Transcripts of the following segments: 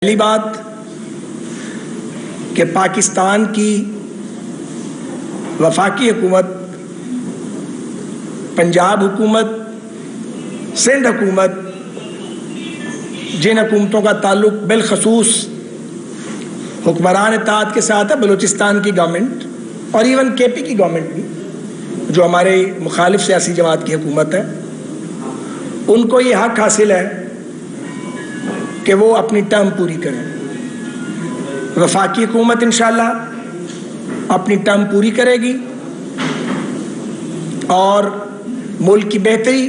پہلی بات کہ پاکستان کی وفاقی حکومت، پنجاب حکومت، سندھ حکومت، جن حکومتوں کا تعلق بالخصوص حکمران اتحاد کے ساتھ ہے، بلوچستان کی گورنمنٹ اور ایون کے پی کی گورنمنٹ بھی، جو ہمارے مخالف سیاسی جماعت کی حکومت ہے، ان کو یہ حق حاصل ہے کہ وہ اپنی ٹرم پوری کریں۔ وفاقی حکومت انشاءاللہ اپنی ٹرم پوری کرے گی اور ملک کی بہتری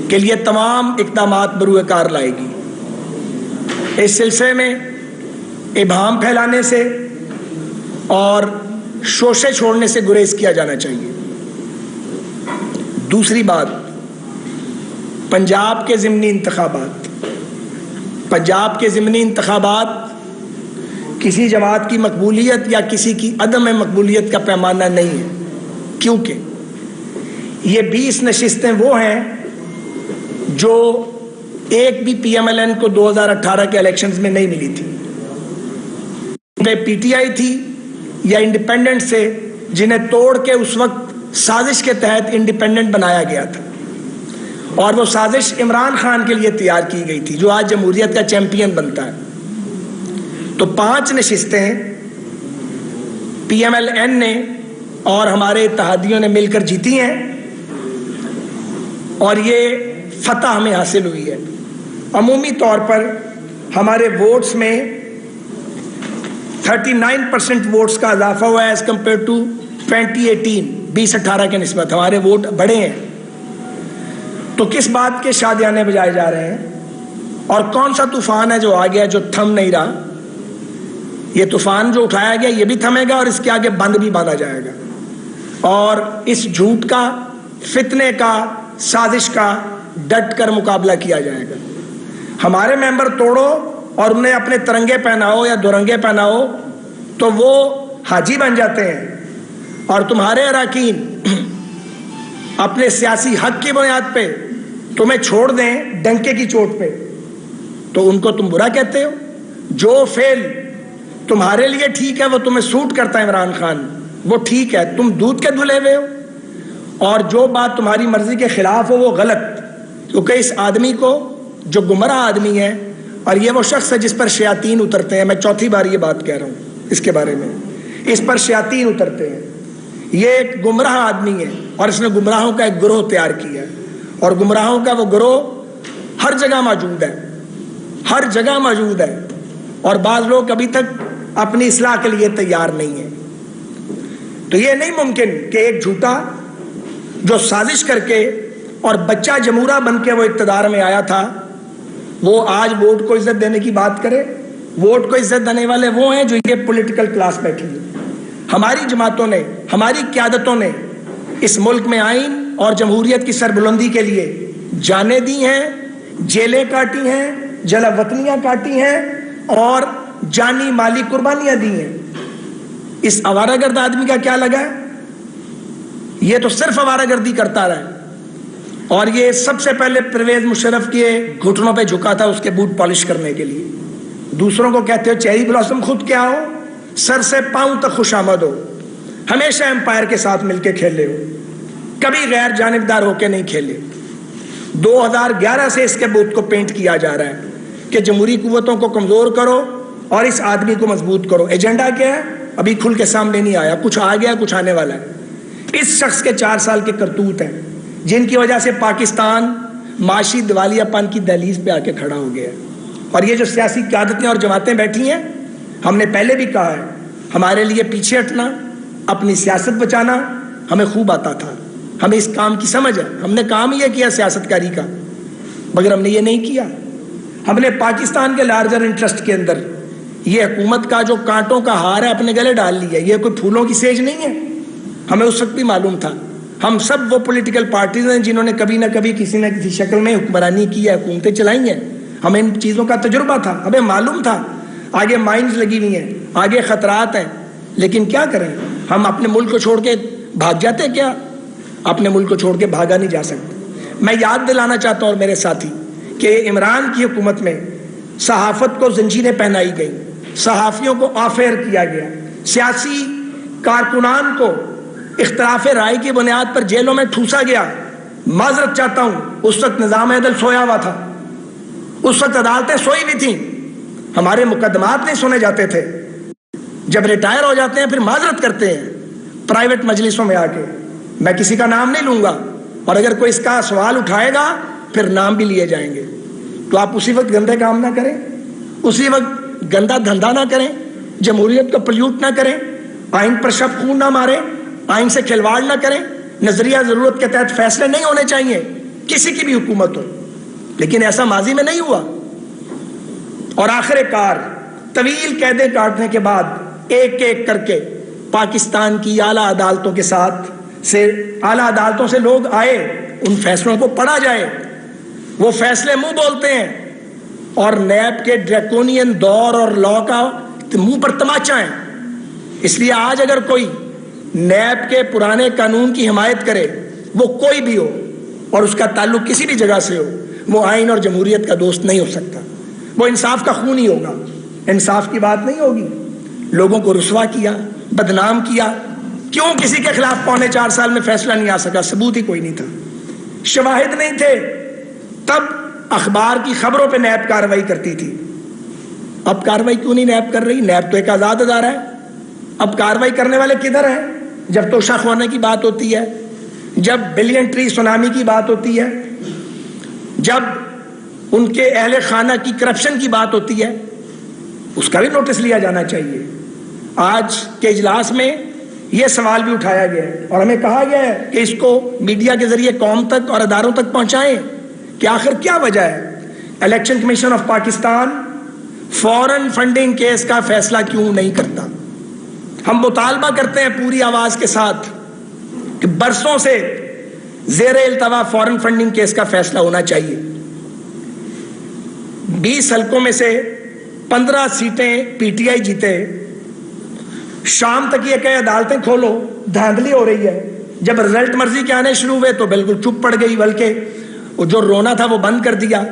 کے لیے تمام اقدامات بروئے کار لائے گی۔ اس سلسلے میں ابہام پھیلانے سے اور شوشے چھوڑنے سے گریز کیا جانا چاہیے۔ دوسری بات، پنجاب کے ضمنی انتخابات کسی جماعت کی مقبولیت یا کسی کی عدم مقبولیت کا پیمانہ نہیں ہے، کیونکہ یہ 20 نشستیں وہ ہیں جو ایک بھی پی ایم ایل این کو 2018 کے الیکشنز میں نہیں ملی تھی، پی ٹی آئی تھی یا انڈیپینڈنٹ سے، جنہیں توڑ کے اس وقت سازش کے تحت انڈیپینڈنٹ بنایا گیا تھا، اور وہ سازش عمران خان کے لیے تیار کی گئی تھی جو آج جمہوریت کا چیمپئن بنتا ہے۔ تو 5 نشستیں پی ایم ایل این نے اور ہمارے اتحادیوں نے مل کر جیتی ہیں، اور یہ فتح ہمیں حاصل ہوئی ہے۔ عمومی طور پر ہمارے ووٹس میں 39% ووٹس کا اضافہ ہوا ہے ایز کمپیئر ٹو 2018، 2018 کے نسبت ہمارے ووٹ بڑھے ہیں۔ تو کس بات کے شادیانے بجائے جا رہے ہیں، اور کون سا طوفان ہے جو آ گیا جو تھم نہیں رہا؟ یہ طوفان جو اٹھایا گیا یہ بھی تھمے گا اور اس کے آگے بند بھی باندھا جائے گا، اور اس جھوٹ کا، فتنے کا، سازش کا ڈٹ کر مقابلہ کیا جائے گا۔ ہمارے ممبر توڑو اور انہیں اپنے ترنگے پہناؤ یا دورنگے پہناؤ تو وہ حاجی بن جاتے ہیں، اور تمہارے اراکین اپنے سیاسی حق کی بنیاد پہ تمہیں چھوڑ دیں ڈنکے کی چوٹ پہ، تو ان کو تم برا کہتے ہو۔ جو فعل تمہارے لیے ٹھیک ہے وہ تمہیں سوٹ کرتا ہے عمران خان، وہ ٹھیک ہے، تم دودھ کے دھلے ہوئے ہو، اور جو بات تمہاری مرضی کے خلاف ہو وہ غلط، کیونکہ اس آدمی کو، جو گمراہ آدمی ہے، اور یہ وہ شخص ہے جس پر شیاطین اترتے ہیں، میں چوتھی بار یہ بات کہہ رہا ہوں اس کے بارے میں، اس پر شیاطین اترتے ہیں، یہ ایک گمراہ آدمی ہے، اور اس نے گمراہوں کا ایک گروہ تیار کیا ہے، اور گمراہوں کا وہ گروہ ہر جگہ موجود ہے، ہر جگہ موجود ہے، اور بعض لوگ ابھی تک اپنی اصلاح کے لیے تیار نہیں ہیں۔ تو یہ نہیں ممکن کہ ایک جھوٹا جو سازش کر کے اور بچہ جمہورہ بن کے وہ اقتدار میں آیا تھا، وہ آج ووٹ کو عزت دینے کی بات کرے۔ ووٹ کو عزت دینے والے وہ ہیں جو یہ پولیٹیکل کلاس بیٹھی ہے۔ ہماری جماعتوں نے، ہماری قیادتوں نے اس ملک میں آئین اور جمہوریت کی سربلندی کے لیے جانیں دی ہیں، جیلیں کاٹی ہیں، جلا وطنیاں کاٹی ہیں، اور جانی مالی قربانیاں دی ہیں۔ اس آوارہ گرد آدمی کا کیا لگا ہے؟ یہ تو صرف آوارہ گردی کرتا رہا ہے، اور یہ سب سے پہلے پرویز مشرف کے گھٹنوں پہ جھکا تھا اس کے بوٹ پالش کرنے کے لیے۔ دوسروں کو کہتے ہو چیری بلاسم، خود کیا ہو؟ سر سے پاؤں تک خوش آمد ہو، ہمیشہ امپائر کے ساتھ مل کے کھیلے ہو، کبھی غیر جانبدار ہو کے نہیں کھیلے۔ 2011 سے اس کے بوت کو پینٹ کیا جا رہا ہے کہ جمہوری قوتوں کو کمزور کرو اور اس آدمی کو مضبوط کرو۔ ایجنڈا کیا ہے؟ ابھی کھل کے سامنے نہیں آیا، کچھ آ گیا، کچھ آنے والا ہے۔ اس شخص کے 4 سال کے کرتوت ہیں جن کی وجہ سے پاکستان معاشی دیوالیہ پن کی دہلیز پہ آ کے کھڑا ہو گیا ہے۔ اور یہ جو سیاسی قیادتیں اور جماعتیں بیٹھی ہیں، ہم نے پہلے بھی کہا ہے، ہمارے لیے پیچھے ہٹنا، اپنی سیاست بچانا ہمیں خوب آتا تھا، ہمیں اس کام کی سمجھ ہے، ہم نے کام یہ کیا سیاست کاری کا، مگر ہم نے یہ نہیں کیا۔ ہم نے پاکستان کے لارجر انٹرسٹ کے اندر یہ حکومت کا جو کانٹوں کا ہار ہے اپنے گلے ڈال لیا۔ یہ کوئی پھولوں کی سیج نہیں ہے، ہمیں اس وقت بھی معلوم تھا۔ ہم سب وہ پولیٹیکل پارٹیز ہیں جنہوں نے کبھی نہ کبھی کسی نہ کسی شکل میں حکمرانی کی ہے، حکومتیں چلائی ہیں، ہمیں ان چیزوں کا تجربہ تھا، ہمیں معلوم تھا آگے مائنز لگی ہوئی ہیں، آگے خطرات ہیں، لیکن کیا کریں، ہم اپنے ملک کو چھوڑ کے بھاگ جاتے کیا؟ اپنے ملک کو چھوڑ کے بھاگا نہیں جا سکتے۔ میں یاد دلانا چاہتا ہوں اور میرے ساتھی کہ عمران کی حکومت میں صحافت کو زنجیریں پہنائی گئیں، صحافیوں کو آفیئر کیا گیا، سیاسی کارکنان کو اختلاف رائے کی بنیاد پر جیلوں میں ٹھوسا گیا۔ معذرت چاہتا ہوں، اس وقت نظام عدل سویا ہوا تھا، اس وقت عدالتیں سوئی ہوئی تھیں، ہمارے مقدمات نہیں سنے جاتے تھے۔ جب ریٹائر ہو جاتے ہیں پھر معذرت کرتے ہیں پرائیویٹ مجلسوں میں آ کے، میں کسی کا نام نہیں لوں گا، اور اگر کوئی اس کا سوال اٹھائے گا پھر نام بھی لیے جائیں گے۔ تو آپ اسی وقت گندے کام نہ کریں، اسی وقت گندا دھندا نہ کریں، جمہوریت کو پلیوٹ نہ کریں، آئین پر شب خون نہ ماریں، آئین سے کھلواڑ نہ کریں۔ نظریہ ضرورت کے تحت فیصلے نہیں ہونے چاہیے، کسی کی بھی حکومت ہو، لیکن ایسا ماضی میں نہیں ہوا۔ اور آخر کار طویل قیدیں کاٹنے کے بعد ایک ایک کر کے پاکستان کی اعلیٰ عدالتوں کے ساتھ سے اعلیٰ عدالتوں سے لوگ آئے، ان فیصلوں کو پڑھا جائے، وہ فیصلے منہ بولتے ہیں، اور نیب کے ڈریکونین دور اور لا کا منہ پر تماچا ہے۔ اس لیے آج اگر کوئی نیب کے پرانے قانون کی حمایت کرے، وہ کوئی بھی ہو اور اس کا تعلق کسی بھی جگہ سے ہو، وہ آئین اور جمہوریت کا دوست نہیں ہو سکتا، وہ انصاف کا خون ہی ہوگا، انصاف کی بات نہیں ہوگی۔ لوگوں کو رسوا کیا، بدنام کیا، کیوں کسی کے خلاف 4.25 سال میں فیصلہ نہیں آ سکا؟ ثبوت ہی کوئی نہیں تھا، شواہد نہیں تھے، تب اخبار کی خبروں پہ نیب کارروائی کرتی تھی۔ اب کارروائی کیوں نہیں نیب کر رہی؟ نیب تو ایک آزاد ادارہ ہے، اب کارروائی کرنے والے کدھر ہیں؟ جب توشہ خوانے کی بات ہوتی ہے، جب بلین ٹری سونامی کی بات ہوتی ہے، جب ان کے اہل خانہ کی کرپشن کی بات ہوتی ہے، اس کا بھی نوٹس لیا جانا چاہیے۔ آج کے اجلاس میں یہ سوال بھی اٹھایا گیا ہے اور ہمیں کہا گیا ہے کہ اس کو میڈیا کے ذریعے قوم تک اور اداروں تک پہنچائیں کہ آخر کیا وجہ ہے election commission of Pakistan foreign funding case کا فیصلہ کیوں نہیں کرتا؟ ہم مطالبہ کرتے ہیں پوری آواز کے ساتھ کہ برسوں سے زیر التوا فورن فنڈنگ کیس کا فیصلہ ہونا چاہیے۔ 20 حلقوں میں سے 15 سیٹیں پی ٹی آئی جیتے، شام تک یہ کہ عدالتیں کھولو، دھاندلی ہو رہی ہے۔ جب رزلٹ مرضی کے آنے شروع ہوئے تو بالکل چپ پڑ گئی، بلکہ جو رونا تھا وہ بند کر دیا۔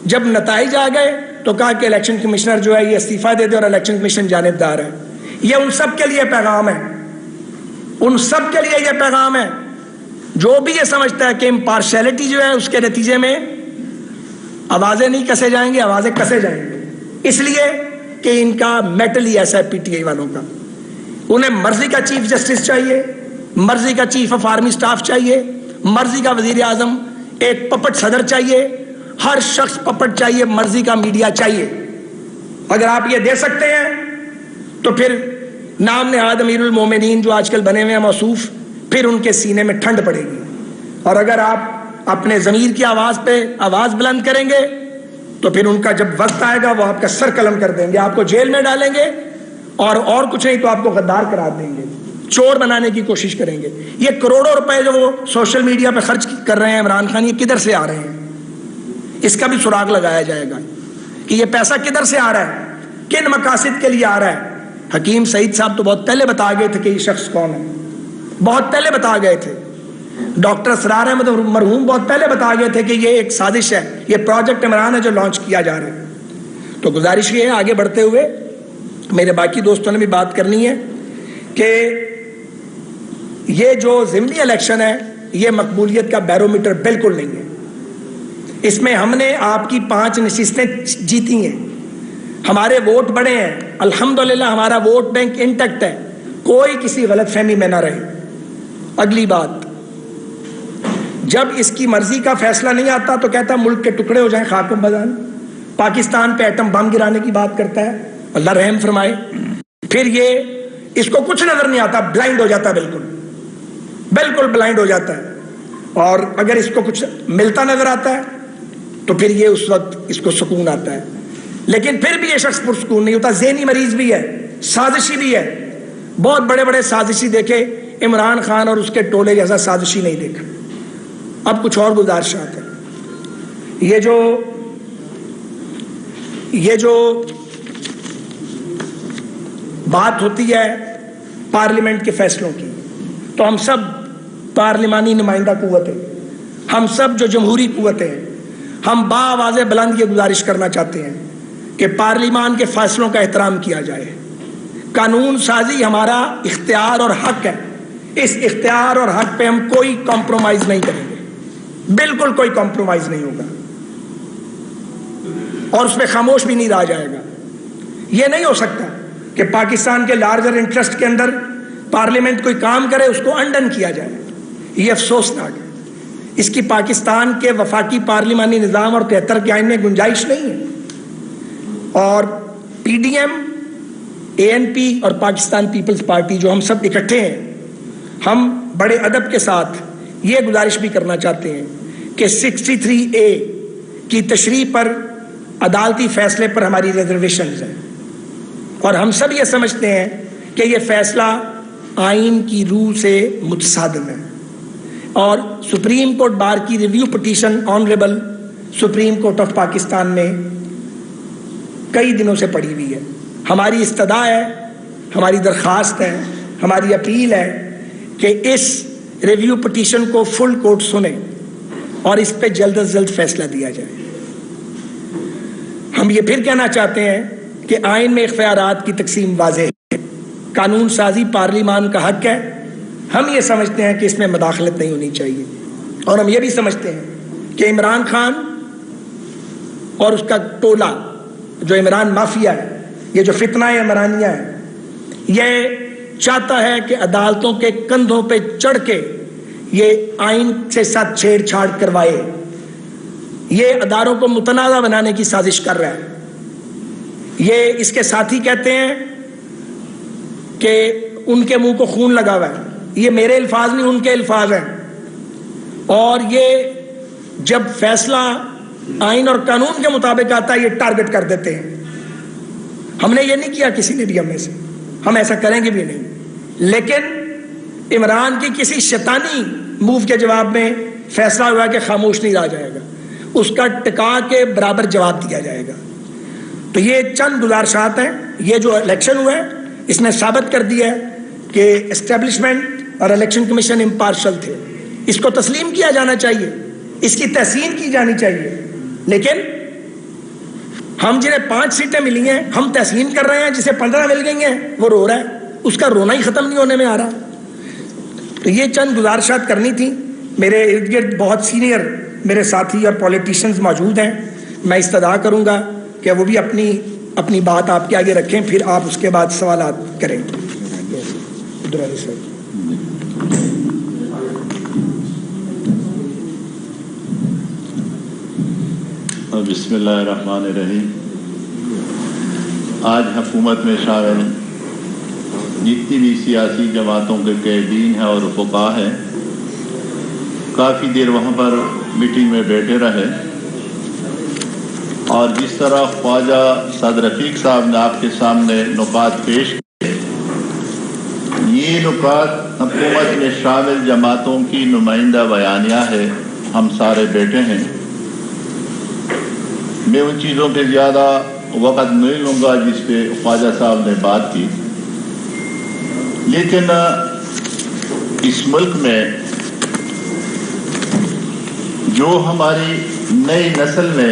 جب نتائج آ گئے تو کہا کہ الیکشن کمشنر جو ہے یہ استعفیٰ دے دے اور الیکشن کمیشن جانبدار ہے۔ یہ ان سب کے لیے پیغام ہے، ان سب کے لیے یہ پیغام ہے جو بھی یہ سمجھتا ہے کہ امپارشیلٹی جو ہے اس کے نتیجے میں آوازیں نہیں کسے جائیں گے، آوازیں کسے جائیں گے، اس لیے کہ ان کا میٹل ہی ایسا ہے پی ٹی آئی والوں کا۔ انہیں مرضی کا چیف جسٹس چاہیے، مرضی کا چیف آف آرمی سٹاف چاہیے، مرضی کا وزیر اعظم، ایک پپٹ صدر چاہیے، ہر شخص پپٹ چاہیے، مرضی کا میڈیا چاہیے۔ اگر آپ یہ دے سکتے ہیں تو پھر نام نہاد امیر المومنین جو آج کل بنے ہوئے ہیں موصوف، پھر ان کے سینے میں ٹھنڈ پڑے گی۔ اور اگر آپ اپنے ضمیر کی آواز پہ آواز بلند کریں گے تو پھر ان کا جب وقت آئے گا وہ آپ کا سر قلم کر دیں گے، آپ کو جیل میں ڈالیں گے، اور کچھ نہیں تو آپ کو غدار قرار دیں گے، چور بنانے کی کوشش کریں گے۔ یہ کروڑوں روپے جو وہ سوشل میڈیا پہ خرچ کر رہے ہیں عمران خان، یہ کدھر سے آ رہے ہیں؟ اس کا بھی سراغ لگایا جائے گا کہ یہ پیسہ کدھر سے آ رہا ہے، کن مقاصد کے لیے آ رہا ہے۔ حکیم سعید صاحب تو بہت پہلے بتا گئے تھے کہ یہ شخص کون ہے، بہت پہلے بتا گئے تھے۔ ڈاکٹر اسرار احمد مرحوم بہت پہلے بتا گئے تھے کہ یہ ایک سازش ہے، یہ پروجیکٹ عمران ہے جو لانچ کیا جا رہا ہے۔ تو گزارش یہ ہے آگے بڑھتے ہوئے، میرے باقی دوستوں نے بھی بات کرنی ہے کہ یہ جو ضمنی الیکشن ہے یہ مقبولیت کا بیرومیٹر بالکل نہیں ہے۔ اس میں ہم نے آپ کی 5 نشستیں جیتی ہیں، ہمارے ووٹ بڑے ہیں، الحمدللہ ہمارا ووٹ بینک انٹیکٹ ہے، کوئی کسی غلط فہمی میں نہ رہے۔ اگلی بات، جب اس کی مرضی کا فیصلہ نہیں آتا تو کہتا ملک کے ٹکڑے ہو جائیں، خاک و بدان، پاکستان پہ ایٹم بم گرانے کی بات کرتا ہے، اللہ رحم فرمائے۔ پھر یہ اس کو کچھ نظر نہیں آتا، بلائنڈ ہو جاتا ہے، بالکل بلائنڈ ہو جاتا ہے۔ اور اگر اس کو کچھ ملتا نظر آتا ہے تو پھر یہ اس وقت اس کو سکون آتا ہے، لیکن پھر بھی یہ شخص پرسکون نہیں ہوتا، ذہنی مریض بھی ہے، سازشی بھی ہے۔ بہت بڑے بڑے سازشی دیکھے، عمران خان اور اس کے ٹولے جیسا سازشی نہیں دیکھا۔ اب کچھ اور گزارشات ہیں۔ یہ جو بات ہوتی ہے پارلیمنٹ کے فیصلوں کی، تو ہم سب پارلیمانی نمائندہ قوتیں، ہم سب جو جمہوری قوتیں ہیں، ہم با آواز بلند یہ گزارش کرنا چاہتے ہیں کہ پارلیمان کے فیصلوں کا احترام کیا جائے. قانون سازی ہمارا اختیار اور حق ہے. اس اختیار اور حق پہ ہم کوئی کمپرومائز نہیں کریں گے, بالکل کوئی کمپرومائز نہیں ہوگا, اور اس پہ خاموش بھی نہیں رہا جائے گا. یہ نہیں ہو سکتا کہ پاکستان کے لارجر انٹرسٹ کے اندر پارلیمنٹ کوئی کام کرے اس کو انڈن کیا جائے. یہ افسوسناک ہے. اس کی پاکستان کے وفاقی پارلیمانی نظام اور 73 کے آئین میں گنجائش نہیں ہے. اور پی ڈی ایم, اے این پی اور پاکستان پیپلز پارٹی جو ہم سب اکٹھے ہیں, ہم بڑے ادب کے ساتھ یہ گزارش بھی کرنا چاہتے ہیں کہ 63A کی تشریح پر عدالتی فیصلے پر ہماری ریزرویشنز ہیں, اور ہم سب یہ سمجھتے ہیں کہ یہ فیصلہ آئین کی روح سے متصادم ہے. اور سپریم کورٹ بار کی review petition honourable supreme court of Pakistan میں کئی دنوں سے پڑی ہوئی ہے. ہماری استدعا ہے, ہماری درخواست ہے, ہماری اپیل ہے کہ اس ریویو پٹیشن کو فل کورٹ سنیں اور اس پہ جلد از جلد فیصلہ دیا جائے. ہم یہ پھر کہنا چاہتے ہیں کہ آئین میں اختیارات کی تقسیم واضح ہے. قانون سازی پارلیمان کا حق ہے. ہم یہ سمجھتے ہیں کہ اس میں مداخلت نہیں ہونی چاہیے, اور ہم یہ بھی سمجھتے ہیں کہ عمران خان اور اس کا ٹولہ جو عمران مافیا ہے, یہ جو فتنہ عمرانیہ ہے, یہ چاہتا ہے کہ عدالتوں کے کندھوں پہ چڑھ کے یہ آئین سے ساتھ چھیڑ چھاڑ کروائے. یہ اداروں کو متنازع بنانے کی سازش کر رہا ہے. یہ اس کے ساتھی کہتے ہیں کہ ان کے منہ کو خون لگا ہوا ہے. یہ میرے الفاظ نہیں, ان کے الفاظ ہیں. اور یہ جب فیصلہ آئین اور قانون کے مطابق آتا ہے یہ ٹارگٹ کر دیتے ہیں. ہم نے یہ نہیں کیا کسی نے بھی ہم میں سے, ہم ایسا کریں گے بھی نہیں. لیکن عمران کی کسی شیطانی موو کے جواب میں فیصلہ ہوا کہ خاموش نہیں رہا جائے گا, اس کا ٹکا کے برابر جواب دیا جائے گا. تو یہ چند گزارشات ہیں. یہ جو الیکشن ہوا ہے اس نے ثابت کر دیا ہے کہ اسٹیبلشمنٹ اور الیکشن کمیشن امپارشل تھے. اس کو تسلیم کیا جانا چاہیے, اس کی تحسین کی جانی چاہیے. لیکن ہم جنہیں 5 سیٹیں ملی ہیں ہم تحسین کر رہے ہیں, جسے 15 مل گئی ہیں وہ رو رہا ہے, اس کا رونا ہی ختم نہیں ہونے میں آ رہا. تو یہ چند گزارشات کرنی تھی. میرے ارد گرد بہت سینئر میرے ساتھی اور پولیٹیشنز موجود ہیں. میں استدعا کروں گا کہ وہ بھی اپنی بات آپ کے آگے رکھیں, پھر آپ اس کے بعد سوالات کریں. بسم اللہ الرحمن الرحیم. آج حکومت میں شامل جتنی بھی سیاسی جماعتوں کے قائدین ہیں اور فقہا ہیں کافی دیر وہاں پر میٹنگ میں بیٹھے رہے, اور جس طرح خواجہ سعد رفیق صاحب نے آپ کے سامنے نکات پیش کیے, یہ نکات حکومت میں شامل جماعتوں کی نمائندہ بیانیہ ہے. ہم سارے بیٹھے ہیں. میں ان چیزوں پہ زیادہ وقت نہیں لوں گا جس پہ خواجہ صاحب نے بات کی. لیکن اس ملک میں جو ہماری نئی نسل نے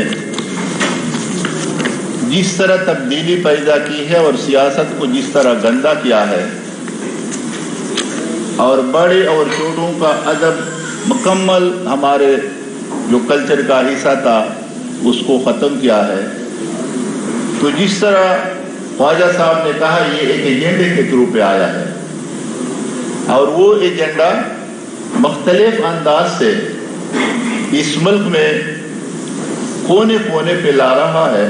جس طرح تبدیلی پیدا کی ہے اور سیاست کو جس طرح گندا کیا ہے, اور بڑے اور چھوٹوں کا ادب مکمل ہمارے جو کلچر کا حصہ تھا اس کو ختم کیا ہے, تو جس طرح خواجہ صاحب نے کہا یہ ایک ایجنڈے کے تھرو پہ آیا ہے, اور وہ ایجنڈا مختلف انداز سے اس ملک میں کونے کونے پہ لا رہا ہے.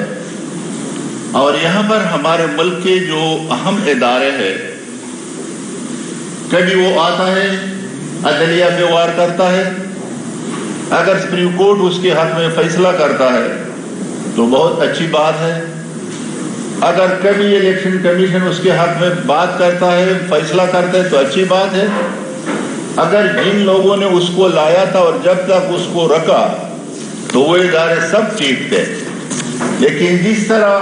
اور یہاں پر ہمارے ملک کے جو اہم ادارے ہیں, کبھی وہ آتا ہے عدلیہ پہ وار کرتا ہے, اگر سپریم کورٹ اس کے حق میں فیصلہ کرتا ہے تو بہت اچھی بات ہے. اگر کبھی الیکشن کمیشن اس کے حق میں بات کرتا ہے, فیصلہ کرتا ہے تو اچھی بات ہے. اگر جن لوگوں نے اس کو لایا تھا اور جب تک اس کو رکھا تو وہ ادارے سب ٹھیک تھے, لیکن جس طرح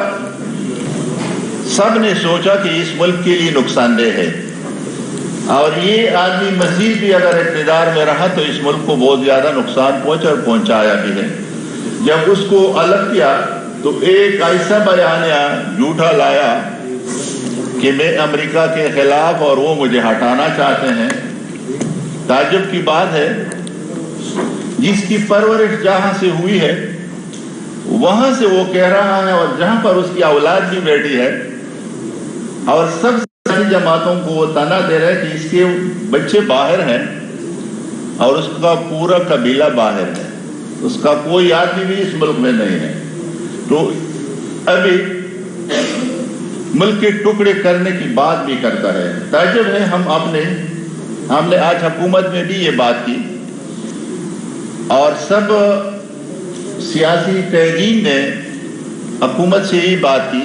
سب نے سوچا کہ اس ملک کے لیے نقصان دہ ہے, اور یہ آدمی مزید بھی اگر اقتدار میں رہا تو اس ملک کو بہت زیادہ نقصان پہنچا اور پہنچایا بھی ہے. جب اس کو الگ کیا تو ایک ایسا بیانیہ جھوٹا لایا کہ میں امریکہ کے خلاف اور وہ مجھے ہٹانا چاہتے ہیں. تعجب کی بات ہے جس کی پرورش جہاں سے ہوئی ہے وہاں سے وہ کہہ رہا ہے، اور جہاں پر اس کی اولاد بھی بیٹھی ہے اور سب ساری جماعتوں کو وہ طعنہ دے رہا ہے کہ اس کے بچے باہر ہیں اور اس کا پورا قبیلہ باہر ہے، اس کا کوئی آدمی بھی اس ملک میں نہیں ہے. تو ابھی ملک کے ٹکڑے کرنے کی بات بھی کرتا ہے. تعجب ہے ہم نے آج حکومت میں بھی یہ بات کی اور سب سیاسی قائدین نے حکومت سے یہی بات کی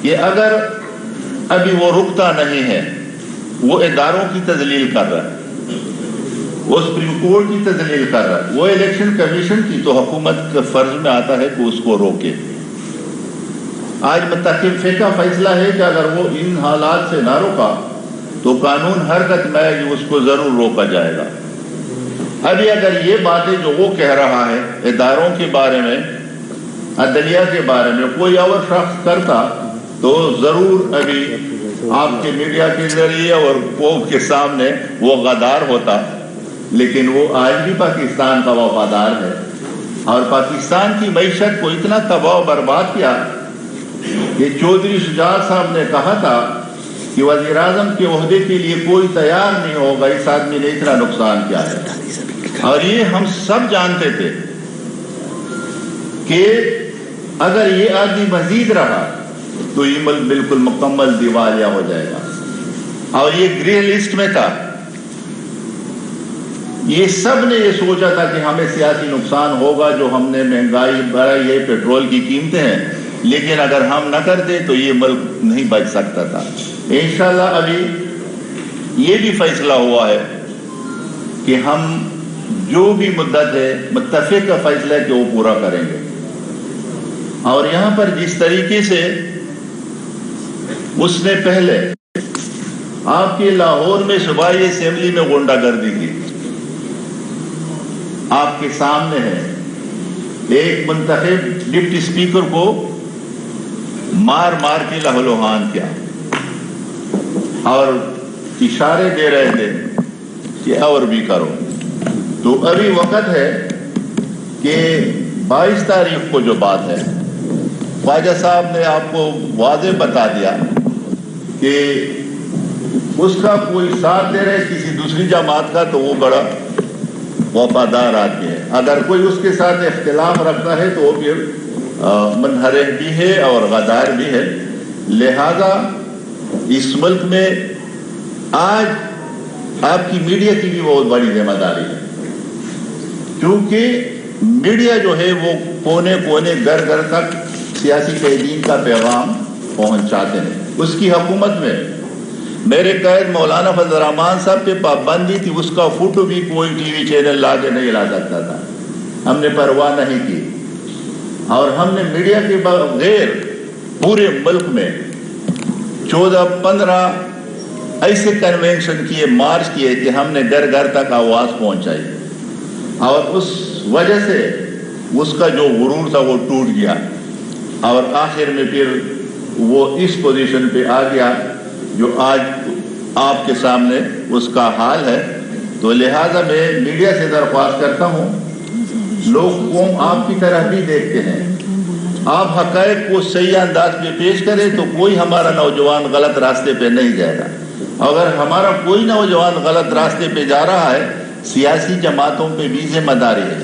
کہ اگر ابھی وہ رکتا نہیں ہے، وہ اداروں کی تذلیل کر رہا ہے، وہ سپریم کورٹ کی تذلیل کر رہا ہے، وہ الیکشن کمیشن کی، تو حکومت کے فرض میں آتا ہے کہ اس کو روکے. آج متفق کا فیصلہ ہے کہ اگر وہ ان حالات سے نہ روکا تو قانون حرکت میں اس کو ضرور روکا جائے گا. ابھی اگر یہ باتیں جو وہ کہہ رہا ہے اداروں کے بارے میں، عدلیہ کے بارے میں کوئی اور شخص کرتا تو ضرور ابھی آپ کے میڈیا کے ذریعے اور قوم کے سامنے وہ غدار ہوتا. لیکن وہ آج بھی پاکستان کا وفادار ہے اور پاکستان کی معیشت کو اتنا تباہ و برباد کیا کہ چودھری شجاعت صاحب نے کہا تھا کہ وزیر اعظم کے عہدے کے لیے کوئی تیار نہیں ہوگا، اس آدمی نے اتنا نقصان کیا ہے. اور یہ ہم سب جانتے تھے کہ اگر یہ آدمی مزید رہا تو یہ ملک بالکل مکمل دیوالیہ ہو جائے گا، اور یہ گرے لسٹ میں تھا. یہ سب نے یہ سوچا تھا کہ ہمیں سیاسی نقصان ہوگا، جو ہم نے مہنگائی بڑھائی ہے، پیٹرول کی قیمتیں ہیں، لیکن اگر ہم نہ کرتے تو یہ ملک نہیں بچ سکتا تھا. انشاءاللہ ابھی یہ بھی فیصلہ ہوا ہے کہ ہم جو بھی مدت ہے متفق کا فیصلہ ہے کہ وہ پورا کریں گے. اور یہاں پر جس طریقے سے اس نے پہلے آپ کے لاہور میں صوبائی اسمبلی میں غنڈہ گردی کی، آپ کے سامنے ہے، ایک منتخب ڈپٹی اسپیکر کو مار کے لہولوہان کیا اور اشارے دے رہے تھے کہ اور بھی کرو. تو ابھی وقت ہے کہ 22 تاریخ کو جو بات ہے، خواجہ صاحب نے آپ کو واضح بتا دیا کہ اس کا کوئی ساتھ دے رہے کسی دوسری جماعت کا تو وہ بڑا وفادار آدمی ہے. اگر کوئی اس کے ساتھ اختلاف رکھتا ہے تو وہ پھر منحرف بھی ہے اور غدار بھی ہے. لہذا اس ملک میں آج آپ کی میڈیا کی بھی بہت بڑی ذمہ داری ہے، کیونکہ میڈیا جو ہے وہ کونے کونے گھر گھر تک سیاسی قائدین کا پیغام پہنچاتے ہیں. اس کی حکومت میں میرے قائد مولانا فضل الرحمان صاحب پہ پابندی تھی، اس کا فوٹو بھی کوئی ٹی وی چینل لا کے نہیں لا سکتا تھا. ہم نے پرواہ نہیں کی اور ہم نے میڈیا کے بغیر پورے ملک میں 14-15 ایسے کنونشن کیے، مارچ کیے کہ ہم نے گھر گھر تک آواز پہنچائی. اور اس وجہ سے اس کا جو غرور تھا وہ ٹوٹ گیا اور آخر میں پھر وہ اس پوزیشن پہ آ گیا جو آج آپ کے سامنے اس کا حال ہے. تو لہٰذا میں میڈیا سے درخواست کرتا ہوں، لوگ قوم آپ کی طرح بھی دیکھتے ہیں، آپ حقائق کو صحیح انداز میں پیش کریں تو کوئی ہمارا نوجوان غلط راستے پہ نہیں جائے گا. اگر ہمارا کوئی نوجوان غلط راستے پہ جا رہا ہے، سیاسی جماعتوں پہ بھی ذمہ داری ہے،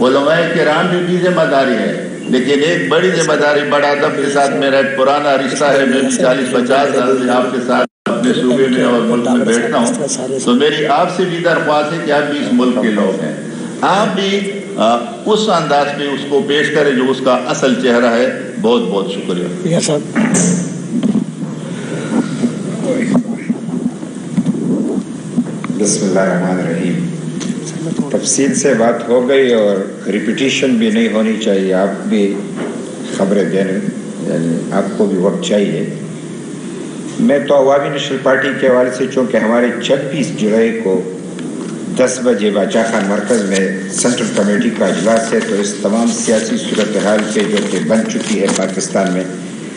علماء کرام پہ بھی ذمہ داری ہے، لیکن ایک بڑی ذمہ داری بڑا ادب کے ساتھ میرا ایک پرانا رشتہ ہے، میں 40-50 سال سے آپ کے ساتھ اپنے صوبے میں اور ملک میں بیٹھتا ہوں، تو میری آپ سے بھی درخواست ہے کہ آپ بھی اس ملک کے لوگ ہیں، آپ بھی اس انداز میں اس کو پیش کریں جو اس کا اصل چہرہ ہے. بہت بہت شکریہ. بسم اللہ الرحمن الرحیم. تفصیل سے بات ہو گئی اور ریپیٹیشن بھی نہیں ہونی چاہیے. آپ بھی خبریں دینے، یعنی آپ کو بھی وقت چاہیے. میں تو عوامی نیشنل پارٹی کے حوالے سے، چونکہ ہمارے 26 جولائی کو 10 بجے باچا خان مرکز میں سینٹرل کمیٹی کا اجلاس ہے، تو اس تمام سیاسی صورتحال پہ جو کہ بن چکی ہے پاکستان میں،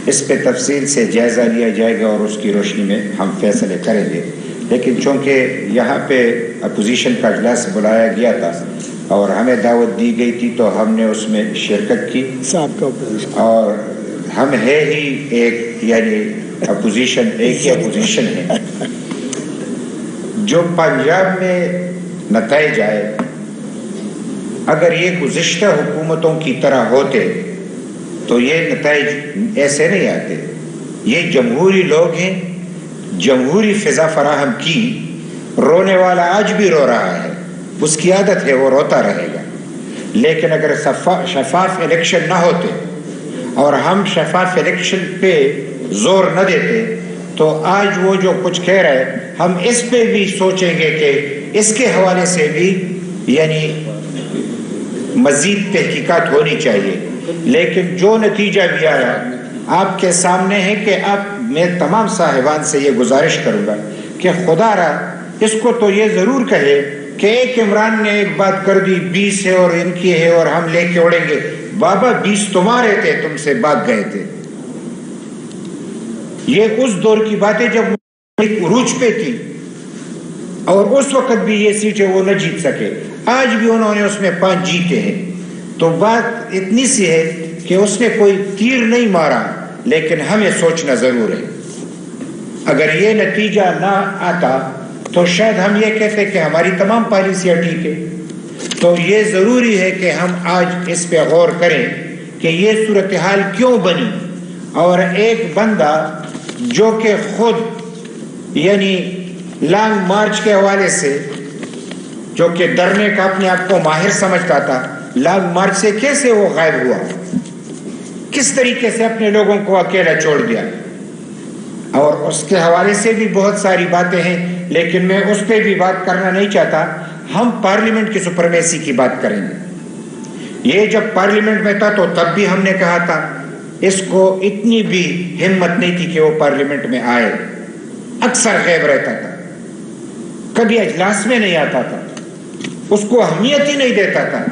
اس پہ تفصیل سے جائزہ لیا جائے گا اور اس کی روشنی میں ہم فیصلے کریں گے. لیکن چونکہ یہاں پہ اپوزیشن کا اجلاس بلایا گیا تھا اور ہمیں دعوت دی گئی تھی، تو ہم نے اس میں شرکت کی. اور ہم ہے ہی ایک، یعنی اپوزیشن ایک ہی اپوزیشن ہے. جو پنجاب میں نتائج آئے، اگر یہ گزشتہ حکومتوں کی طرح ہوتے تو یہ نتائج ایسے نہیں آتے. یہ جمہوری لوگ ہیں، جمہوری فضا فراہم کی. رونے والا آج بھی رو رہا ہے، اس کی عادت ہے، وہ روتا رہے گا. لیکن اگر شفاف الیکشن نہ ہوتے اور ہم شفاف الیکشن پہ زور نہ دیتے، تو آج وہ جو کچھ کہہ رہے ہم اس پہ بھی سوچیں گے کہ اس کے حوالے سے بھی یعنی مزید تحقیقات ہونی چاہیے. لیکن جو نتیجہ بھی آیا آپ کے سامنے ہے کہ میں تمام صاحبان سے یہ گزارش کروں گا کہ خدا را اس کو تو یہ ضرور کہے کہ ایک عمران نے ایک بات کر دی، 20 ہے اور ان کی ہے اور ہم لے کے اڑیں گے. بابا 20 تمہارے تھے، تم سے بھاگ گئے تھے. یہ اس دور کی باتیں جب ایک عروج پہ تھی اور اس وقت بھی یہ سیٹیں وہ نہ جیت سکے. آج بھی انہوں نے اس میں 5 جیتے ہیں. تو بات اتنی سی ہے کہ اس نے کوئی تیر نہیں مارا، لیکن ہمیں سوچنا ضرور ہے. اگر یہ نتیجہ نہ آتا تو شاید ہم یہ کہتے کہ ہماری تمام پالیسیاں ٹھیک ہے. تو یہ ضروری ہے کہ ہم آج اس پہ غور کریں کہ یہ صورتحال کیوں بنی. اور ایک بندہ جو کہ خود یعنی لانگ مارچ کے حوالے سے، جو کہ ڈرنے کا اپنے آپ کو ماہر سمجھتا تھا، لانگ مارچ سے کیسے وہ غائب ہوا، کس طریقے سے اپنے لوگوں کو اکیلا چھوڑ دیا. اور اس کے حوالے سے بھی بہت ساری باتیں ہیں، لیکن میں اس پہ بھی بات کرنا نہیں چاہتا. ہم پارلیمنٹ کی سپرمیسی کی بات کریں گے. یہ جب پارلیمنٹ میں تھا تو تب بھی ہم نے کہا تھا اس کو اتنی بھی ہمت نہیں تھی کہ وہ پارلیمنٹ میں آئے. اکثر غائب رہتا تھا، کبھی اجلاس میں نہیں آتا تھا، اس کو اہمیت ہی نہیں دیتا تھا.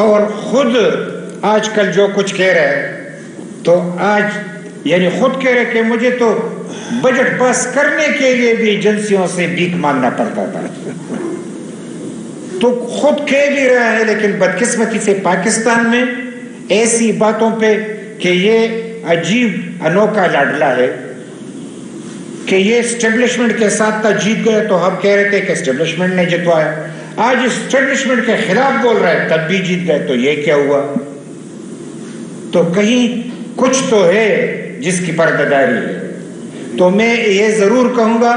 اور خود آج کل جو کچھ کہہ رہے تو آج یعنی خود کہہ رہے کہ مجھے تو بجٹ پاس کرنے کے لیے بھی ایجنسیوں سے بھیک مانگنا پڑتا تھا. تو خود کہہ بھی رہا ہے، لیکن بدقسمتی سے پاکستان میں ایسی باتوں پہ کہ یہ عجیب انوکھا لاڈلا ہے کہ یہ اسٹیبلشمنٹ کے ساتھ تھا، جیت گئے تو ہم کہہ رہے تھے کہ اسٹیبلشمنٹ نے جتوایا. آج اسٹیبلشمنٹ کے خلاف بول رہا ہے، تب بھی جیت گئے، تو یہ کیا ہوا؟ تو کہیں کچھ تو ہے جس کی پردہ ہے. تو میں یہ ضرور کہوں گا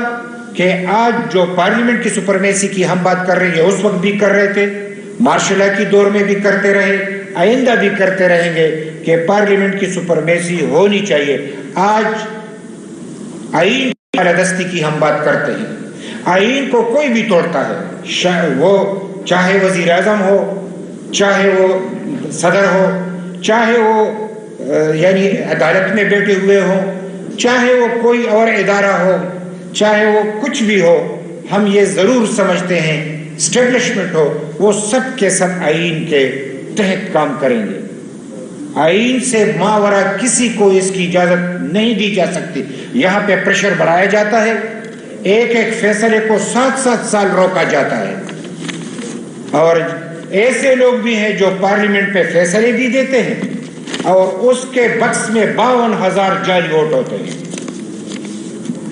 کہ آج جو پارلیمنٹ کی سپرمیسی کی ہم بات کر رہے ہیں، اس وقت بھی کر رہے تھے، مارشل لا کی دور میں بھی کرتے رہے، آئندہ بھی کرتے رہیں گے کہ پارلیمنٹ کی سپرمیسی ہونی چاہیے. آج آئین کی بالادستی کی ہم بات کرتے ہیں. آئین کو کوئی بھی توڑتا ہے، وہ چاہے وزیر اعظم ہو، چاہے وہ صدر ہو، چاہے وہ یعنی عدالت میں بیٹھے ہوئے ہوں، چاہے وہ کوئی اور ادارہ ہو، چاہے وہ کچھ بھی ہو. ہم یہ ضرور سمجھتے ہیں اسٹیبلشمنٹ ہو، وہ سب کے سب آئین کے تحت کام کریں گے. آئین سے ماورا کسی کو اس کی اجازت نہیں دی جا سکتی. یہاں پہ پریشر بڑھایا جاتا ہے، ایک ایک فیصلے کو 7 سال روکا جاتا ہے. اور ایسے لوگ بھی ہیں جو پارلیمنٹ پہ فیصلے بھی دیتے ہیں اور اس کے بکس میں 52,000 جعلی ووٹ ہوتے ہیں،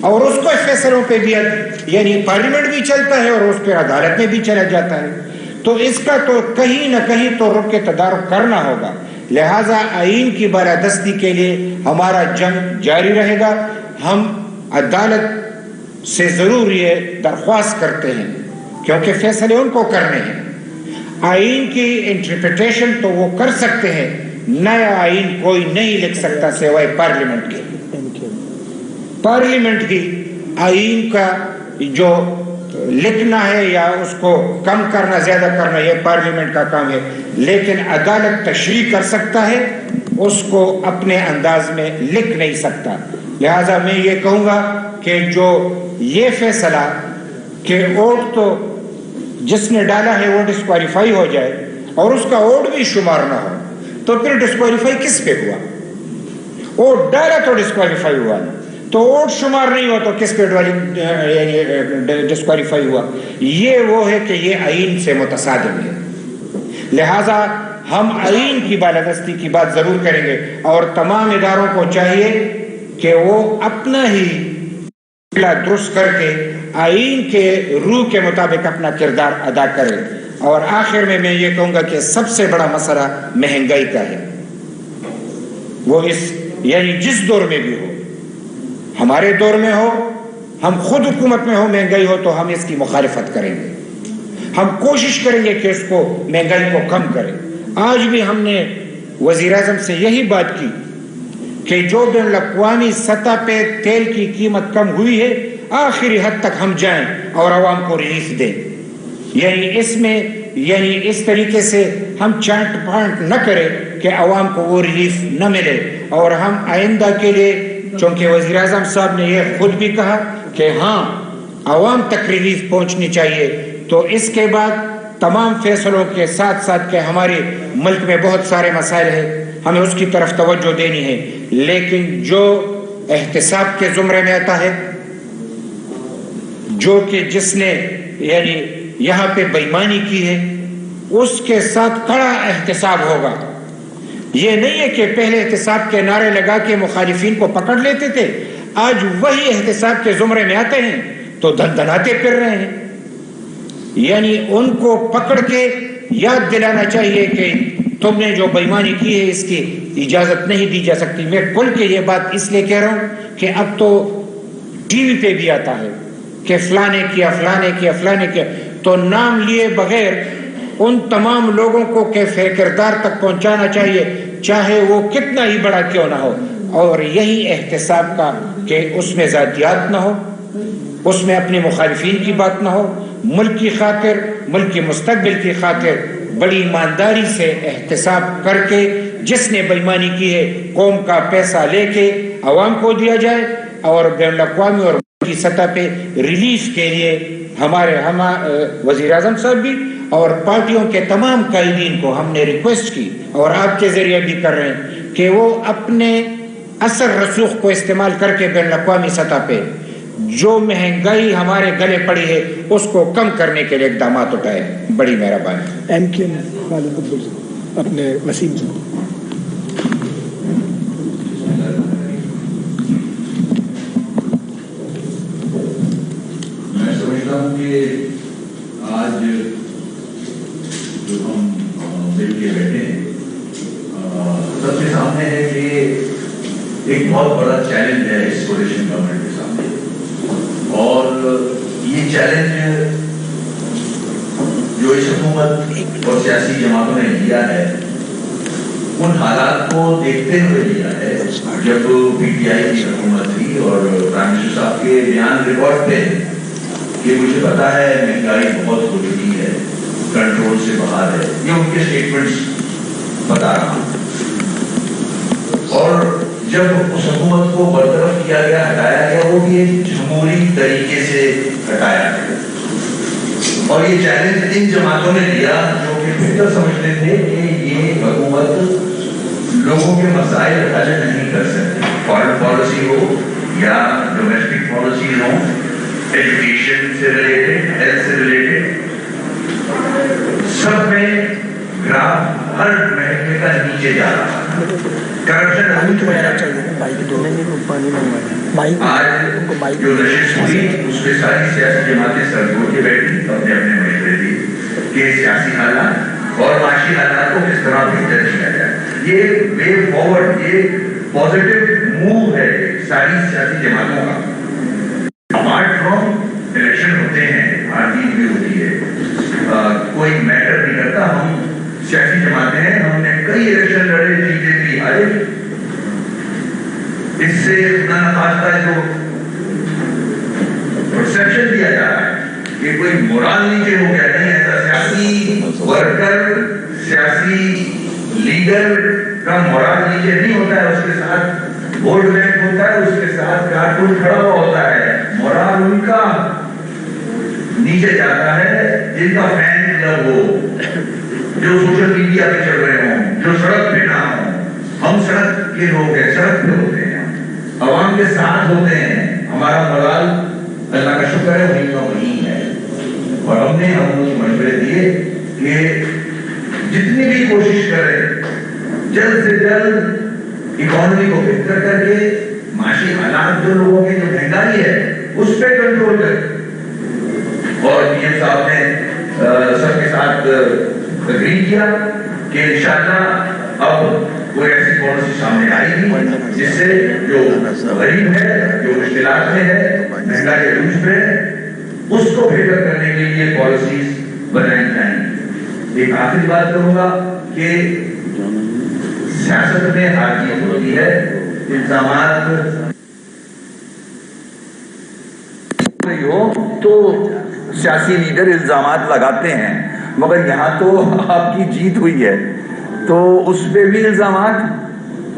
اور اس کو فیصلوں پہ بھی یعنی پارلیمنٹ بھی چلتا ہے اور اس پہ عدالت میں بھی چلا جاتا ہے. تو اس کا تو کہیں نہ کہیں تو رک کے تدارک کرنا ہوگا. لہذا آئین کی بالادستی کے لیے ہمارا جنگ جاری رہے گا. ہم عدالت سے ضرور یہ درخواست کرتے ہیں کیونکہ فیصلے ان کو کرنے ہیں. آئین کی انٹرپریٹیشن تو وہ کر سکتے ہیں، نیا آئین کوئی نہیں لکھ سکتا سوائے پارلیمنٹ کے. پارلیمنٹ کی آئین کا جو لکھنا ہے یا اس کو کم کرنا زیادہ کرنا یہ پارلیمنٹ کا کام ہے، لیکن عدالت تشریح کر سکتا ہے، اس کو اپنے انداز میں لکھ نہیں سکتا. لہذا میں یہ کہوں گا کہ جو یہ فیصلہ کہ ووٹ تو جس نے ڈالا ہے وہ ڈسکوالیفائی ہو جائے اور اس کا ووٹ بھی شمار نہ ہو تو پھر ڈسکوالیفائی کس پہ ہوا؟ ووٹ ڈالا تو ڈسکوالیفائی ہوا، تو ووٹ شمار نہیں ہوا تو کس پہ ڈسکوالیفائی ہوا؟ یہ وہ ہے کہ یہ آئین سے متصادم ہے. لہذا ہم آئین کی بالادستی کی بات ضرور کریں گے اور تمام اداروں کو چاہیے کہ وہ اپنا ہی درست کر کے آئین کے روح کے مطابق اپنا کردار ادا کرے. اور آخر میں یہ کہوں گا کہ سب سے بڑا مسئلہ مہنگائی کا ہے. وہ یعنی جس دور میں بھی ہو، ہمارے دور میں ہو، ہم خود حکومت میں ہو، مہنگائی ہو تو ہم اس کی مخالفت کریں گے. ہم کوشش کریں گے کہ اس کو مہنگائی کو کم کریں. آج بھی ہم نے وزیر اعظم سے یہی بات کی کہ جو بین الاقوامی سطح پہ تیل کی قیمت کم ہوئی ہے آخری حد تک ہم جائیں اور عوام کو ریلیف دیں. یعنی اس طریقے سے ہم چانٹ پانٹ نہ کریں کہ عوام کو وہ ریلیف نہ ملے. اور ہم آئندہ کے لیے، چونکہ وزیر اعظم صاحب نے یہ خود بھی کہا کہ ہاں عوام تک ریلیف پہنچنی چاہیے، تو اس کے بعد تمام فیصلوں کے ساتھ ساتھ کہ ہمارے ملک میں بہت سارے مسائل ہیں، ہمیں اس کی طرف توجہ دینی ہے. لیکن جو احتساب کے زمرے میں آتا ہے، جو کہ جس نے یعنی یہاں پہ بےایمانی کی ہے، اس کے ساتھ کڑا احتساب ہوگا. یہ نہیں ہے کہ پہلے احتساب کے نعرے لگا کے مخالفین کو پکڑ لیتے تھے، آج وہی احتساب کے زمرے میں آتے ہیں تو دھندناتے پھر رہے ہیں. یعنی ان کو پکڑ کے یاد دلانا چاہیے کہ تم نے جو بےایمانی کی ہے اس کی اجازت نہیں دی جا سکتی. میں کھل کے یہ بات اس لیے کہہ رہا ہوں کہ اب تو ٹی وی پہ بھی آتا ہے کہ فلانے کیا فلانے کیا فلانے کیا، تو نام لیے بغیر ان تمام لوگوں کو کردار تک پہنچانا چاہیے، چاہے وہ کتنا ہی بڑا کیوں نہ ہو. اور یہی احتساب کا کہ اس میں ذاتیات نہ ہو، اس میں اپنے مخالفین کی بات نہ ہو، ملک کی خاطر، ملک کے مستقبل کی خاطر بڑی ایمانداری سے احتساب کر کے جس نے بےایمانی کی ہے قوم کا پیسہ لے کے عوام کو دیا جائے. اور بین الاقوامی اور کی سطح پہ ریلیف کے لیے ہمارے وزیر اعظم صاحب بھی اور پارٹیوں کے تمام قائدین کو ہم نے ریکویسٹ کی اور آپ کے ذریعے بھی کر رہے ہیں کہ وہ اپنے اثر رسوخ کو استعمال کر کے بین الاقوامی سطح پہ جو مہنگائی ہمارے گلے پڑی ہے اس کو کم کرنے کے لیے اقدامات اٹھائے. بڑی مہربانی. ایم کیو والے اپنے وسیم سے. میں سمجھتا ہوں کہ آج جو ہم مل کے بیٹھے ہیں سب کے سامنے ہے کہ ایک بہت بڑا چیلنج ہے اس کولیشن گورنمنٹ کے سامنے. اور یہ چیلنج جو اس حکومت اور سیاسی جماعتوں نے لیا ہے ان حالات کو دیکھتے ہوئے لیا ہے. جب پی ٹی آئی کی حکومت تھی اور پرائم منسٹر صاحب کے بیان ریکارڈ پہ کہ مجھے پتا ہے مہنگائی بہت ہو چکی ہے، کنٹرول سے باہر ہے، یہ ان کے اسٹیٹمنٹس بتا رہا ہوں. اور جب اس حکومت کو برطرف کیا گیا، ہٹایا گیا، وہ بھی ایک جمہوری طریقے سے ہٹایا گیا. اور یہ چیلنج ان جماعتوں نے لیا جو کہ بہتر سمجھتے تھے کہ یہ حکومت لوگوں کے مسائل حل نہیں کر سکتی. فارن پالیسی ہو یا ڈومیسٹک پالیسی ہو، ایجوکیشن سے ریلیٹڈ، ہیلتھ سے ریلیٹڈ، سب میں گراف ہر محکمے کا نیچے جا رہا ہے. کرپشن آج جو نشست ہوئی اس میں ساری سیاسی جماعتیں سر جوڑ کے بیٹھی، اپنے اپنے مشورے دی کہ سیاسی حالات اور معاشی حالات کو کس طرح بہتر کیا جائے. یہ وے فارورڈ، یہ پازیٹیو موو ہے ساری سیاسی جماعتوں کا. اپارٹ فرام الیکشن ہوتے ہیں، ہار جیت بھی ہوتی ہے، کوئی میٹر نہیں کرتا. ہم سیاسی جماعتیں ہیں، ہم نے کئی الیکشن لڑے، جیتے بھی ہارے. اس سے اتنا نخواستہ جو پرسیپشن دیا جا رہا ہے کہ کوئی مورال نیچے ہو گیا، نہیں ایسا. سیاسی ورکر، سیاسی لیڈر کا مورال نیچے نہیں ہوتا ہے، اس کے ساتھ ووٹ بینک ہوتا ہے، اس کے ساتھ کارٹون کھڑا ہوا ہوتا ہے. مورال ان کا نیچے جاتا ہے جن کا فین کلب ہو, جو سوشل میڈیا پہ چل رہے ہوں, جو سڑک پہ نہ ہوں. ہم سڑک کے لوگ ہیں, سڑک پہ ہوتے ہیں, عوام کے ساتھ ہوتے ہیں. ہمارا ملال اللہ کا شکر ہے وہیں کا وہیں ہے. اور ہم نے مشورے دیے کہ جتنی بھی کوشش کریں جلد سے جلد اکانومی کو بہتر کر کے معاشی حالات جو لوگوں کے جو مہنگائی ہے اس پہ کنٹرول کریں. اور پی ایم صاحب نے سب کے ساتھ اگری کیا کہ انشاءاللہ اب کوئی ایسی پالیسی سامنے آئے گی جس سے جو غریب ہے, جو مشکلات میں ہے, مہنگائی کے عروج پہ ہے, اس کو بہتر کرنے کے لیے پالیسیز بنائی جائیں. ایک آخری بات کروں گا کہ سیاست میں حاکمیت ہوتی ہے, الزامات تو سیاسی لیڈر الزامات لگاتے ہیں, مگر یہاں تو آپ کی جیت ہوئی ہے تو اس پہ بھی الزامات.